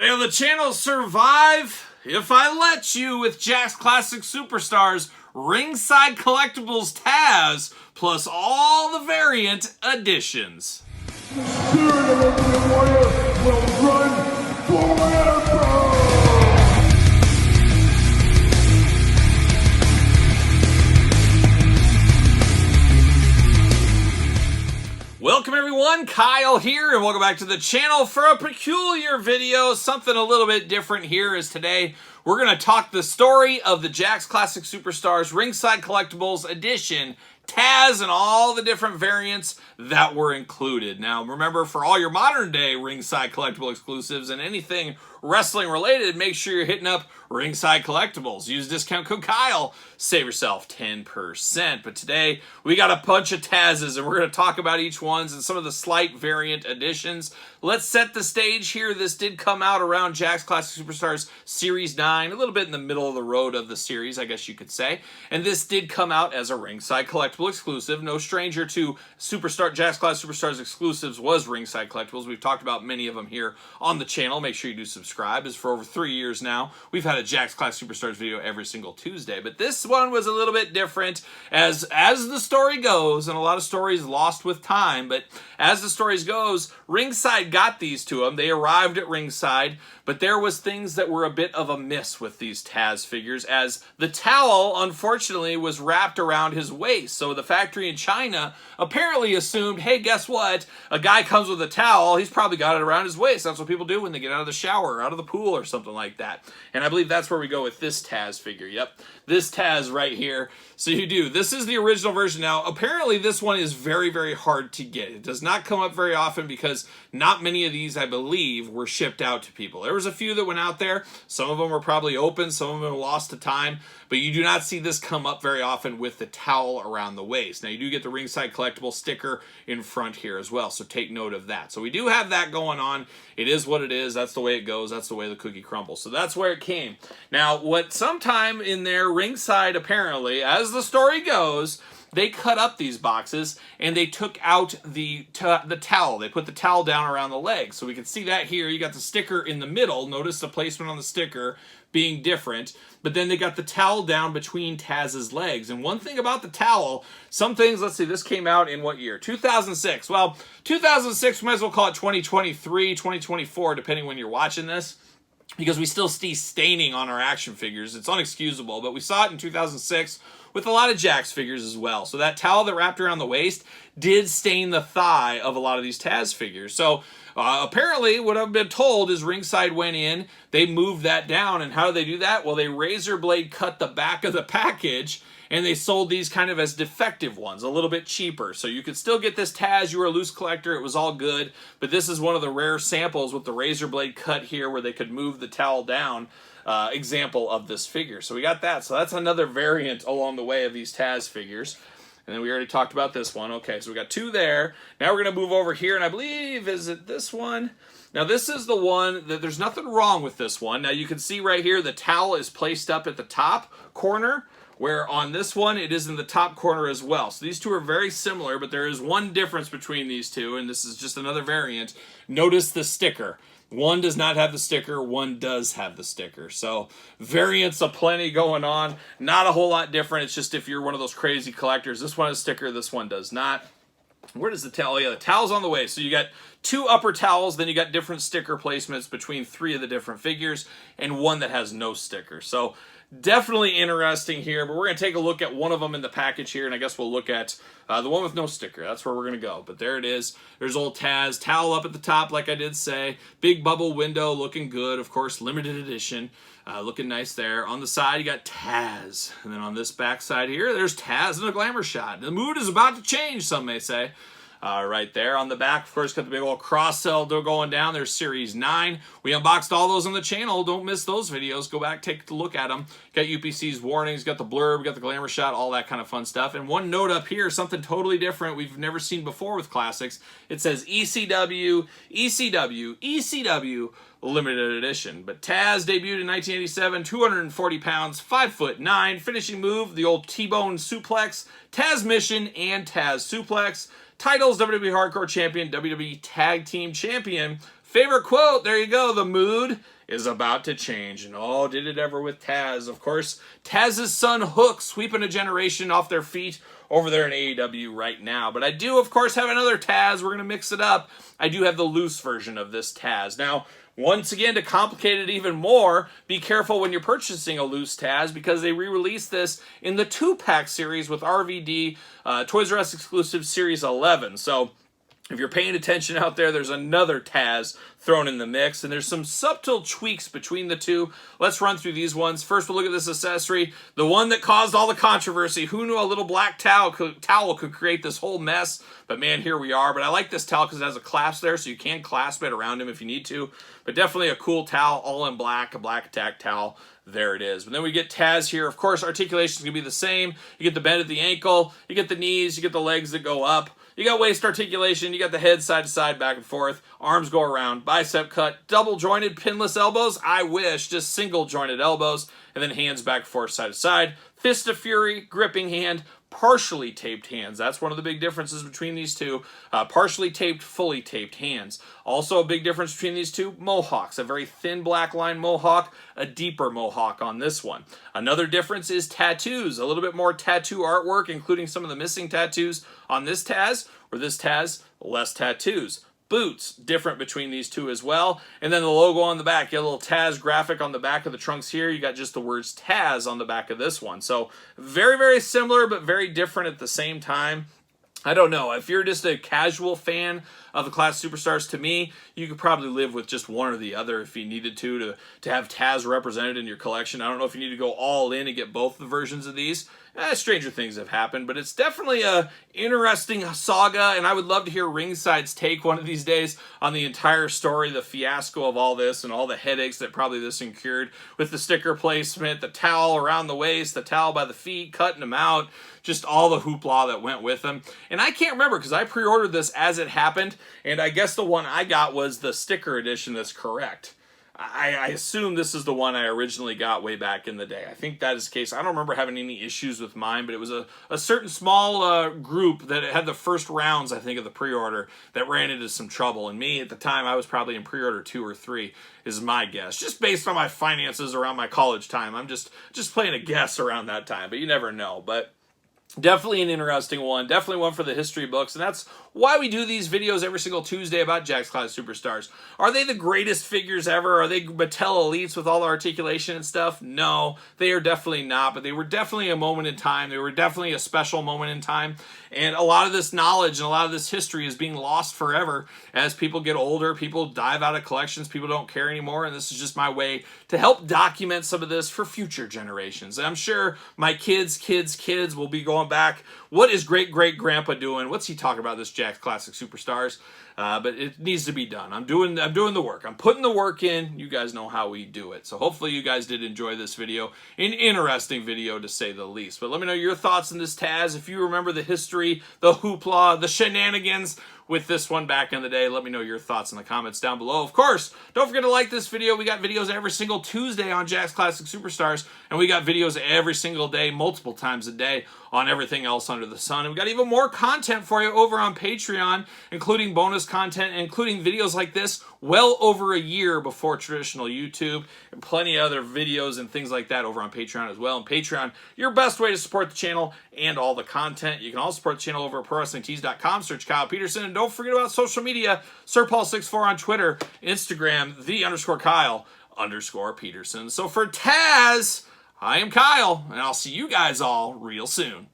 Will the channel survive if I let you with Jack's Classic Superstars Ringside Collectibles Taz plus all the variant additions? The spirit of Ultimate Warrior will run forever! Welcome everyone, Kyle here, and welcome back to the channel for a peculiar video. Something a little bit different here is today we're going to talk the story of the Jack's Classic Superstars Ringside Collectibles Edition, Taz, and all the different variants that were included. Now remember, for all your modern day Ringside Collectible exclusives and anything wrestling related, make sure you're hitting up Ringside Collectibles. Use discount code Kyle, save yourself 10%. But today we got a bunch of Tazes and we're going to talk about each ones and some of the slight variant additions. Let's set the stage here. This did come out around Jack's Classic Superstars Series 9, a little bit in the middle of the road of the series, I guess you could say. And this did come out as a Ringside Collectible exclusive. No stranger to Jack's Classic Superstars exclusives was Ringside Collectibles. We've talked about many of them here on the channel. Make sure you do subscribe, as for over 3 years now we've had a Jack's Classic Superstars video every single Tuesday. But this one was a little bit different, as the story goes, and a lot of stories lost with time, but as the stories goes, Ringside got these to them. They arrived at Ringside, but there was things that were a bit of a miss with these Taz figures, as the towel unfortunately was wrapped around his waist. So the factory in China apparently assumed, hey, guess what, a guy comes with a towel, he's probably got it around his waist. That's what people do when they get out of the shower or out of the pool or something like that. And I believe that's where we go with this Taz figure. Yep, this Taz right here. So you do. This is the original version. Now, apparently this one is very, very hard to get. It does not come up very often because not many of these, I believe, were shipped out to people. There was a few that went out there. Some of them were probably open. Some of them lost to time. But you do not see this come up very often with the towel around the waist. Now, you do get the Ringside Collectible sticker in front here as well, so take note of that. So we do have that going on. It is what it is. That's the way it goes. That's the way the cookie crumbles. So that's where it came. Now, what sometime in there, Ringside apparently, as the story goes, they cut up these boxes and they took out the towel. They put the towel down around the leg. So we can see that here. You got the sticker in the middle. Notice the placement on the sticker being different. But then they got the towel down between Taz's legs. And one thing about the towel, some things, let's see, this came out in what year? 2006. Well, 2006, we might as well call it 2023, 2024, depending when you're watching this, because we still see staining on our action figures. It's unexcusable, but we saw it in 2006 with a lot of Jack's figures as well. So that towel that wrapped around the waist did stain the thigh of a lot of these Taz figures. So apparently what I've been told is Ringside went in, they moved that down, and how do they do that? Well, they razor blade cut the back of the package and they sold these kind of as defective ones, a little bit cheaper. So you could still get this Taz. You were a loose collector, it was all good, but this is one of the rare samples with the razor blade cut here where they could move the towel down. Example of this figure. So we got that. So that's another variant along the way of these Taz figures. And then we already talked about this one. Okay, so we got two there. Now we're going to move over here, and I believe, is it this one? Now this is the one that there's nothing wrong with this one. Now you can see right here the towel is placed up at the top corner, where on this one it is in the top corner as well. So these two are very similar, but there is one difference between these two, and this is just another variant. Notice the sticker. One does not have the sticker, one does have the sticker. So variants aplenty going on. Not a whole lot different. It's just if you're one of those crazy collectors, this one has a sticker, this one does not. Where does the towel? Oh, yeah, the towel's on the way. So you got two upper towels, then you got different sticker placements between three of the different figures, and one that has no sticker. So definitely interesting here, but we're going to take a look at one of them in the package here, and I guess we'll look at the one with no sticker. That's where we're going to go. But there it is. There's old Taz. Towel up at the top, like I did say. Big bubble window, looking good. Of course, limited edition. Looking nice there. On the side, you got Taz. And then on this back side here, there's Taz in a glamour shot. The mood is about to change, some may say. Right there on the back, of course, got the big old cross-sell going down. There's Series 9. We unboxed all those on the channel. Don't miss those videos. Go back, take a look at them. Got UPC's warnings, got the blurb, got the glamour shot, all that kind of fun stuff. And one note up here, something totally different we've never seen before with classics. It says ECW, ECW, ECW, limited edition. But Taz debuted in 1987, 240 pounds, 5'9", finishing move, the old T-bone suplex, Taz mission, and Taz suplex. Titles: WWE Hardcore Champion, WWE Tag Team Champion, Favorite quote, there you go, the mood is about to change. And oh, did it ever with Taz. Of course, Taz's son Hook sweeping a generation off their feet over there in AEW right now. But I do, of course, have another Taz. We're going to mix it up. I do have the loose version of this Taz. Now, once again, to complicate it even more, be careful when you're purchasing a loose Taz because they re-released this in the 2-pack series with RVD, Toys R Us exclusive Series 11. So if you're paying attention out there, there's another Taz thrown in the mix, and there's some subtle tweaks between the two. Let's run through these ones. First, we'll look at this accessory, the one that caused all the controversy. Who knew a little black towel could create this whole mess? But man, here we are. But I like this towel because it has a clasp there, so you can clasp it around him if you need to. But definitely a cool towel, all in black, a black attack towel. There it is. But then we get Taz here. Of course, articulation is going to be the same. You get the bend at the ankle, you get the knees, you get the legs that go up. You got waist articulation, you got the head side to side, back and forth, arms go around, bicep cut, double jointed pinless elbows, I wish, just single jointed elbows, and then hands back and forth, side to side, fist of fury, gripping hand, partially taped hands. That's one of the big differences between these two. Partially taped, fully taped hands. Also a big difference between these two, mohawks. A very thin black line mohawk, a deeper mohawk on this one. Another difference is tattoos. A little bit more tattoo artwork, including some of the missing tattoos on this Taz, or this Taz, less tattoos. Boots, different between these two as well. And then the logo on the back. You got a little Taz graphic on the back of the trunks here. You got just the words Taz on the back of this one. So very, very similar, but very different at the same time. I don't know. If you're just a casual fan of the Class Superstars, to me, you could probably live with just one or the other if you needed to have Taz represented in your collection. I don't know if you need to go all in and get both the versions of these. Stranger things have happened, but it's definitely a interesting saga, and I would love to hear Ringside's take one of these days on the entire story, the fiasco of all this, and all the headaches that probably this incurred with the sticker placement, the towel around the waist, the towel by the feet, cutting them out, just all the hoopla that went with them. And I can't remember because I pre-ordered this as it happened, and I guess the one I got was the sticker edition that's correct. I assume this is the one I originally got way back in the day. I think that is the case. I don't remember having any issues with mine, but it was a certain small group that had the first rounds, I think, of the pre-order that ran into some trouble. And me, at the time, I was probably in pre-order 2 or 3, is my guess. Just based on my finances around my college time. I'm just playing a guess around that time, but you never know. But definitely an interesting one. Definitely one for the history books. And that's why we do these videos every single Tuesday about Jakks Class Superstars. Are they the greatest figures ever? Are they Mattel Elites with all the articulation and stuff? No, they are definitely not. But they were definitely a moment in time. They were definitely a special moment in time. And a lot of this knowledge and a lot of this history is being lost forever as people get older. People dive out of collections. People don't care anymore. And this is just my way to help document some of this for future generations. And I'm sure my kids' will be going back. What is great-great-grandpa doing? What's he talking about, this Jakks Classic Superstars? But it needs to be done. I'm doing the work. I'm putting the work in. You guys know how we do it. So hopefully you guys did enjoy this video. An interesting video, to say the least. But let me know your thoughts on this Taz. If you remember the history, the hoopla, the shenanigans with this one back in the day, let me know your thoughts in the comments down below. Of course, don't forget to like this video. We got videos every single Tuesday on Jakks Classic Superstars, and we got videos every single day, multiple times a day, on everything else under the sun. And we got even more content for you over on Patreon, including bonus content, including videos like this well over a year before traditional YouTube, and plenty of other videos and things like that over on Patreon as well. And Patreon, your best way to support the channel and all the content. You can also support the channel over at ProWrestlingTees.com. Search Kyle Peterson, and don't forget about social media. SirPaul64 on Twitter, Instagram, _Kyle_Peterson. So for Taz, I am Kyle, and I'll see you guys all real soon.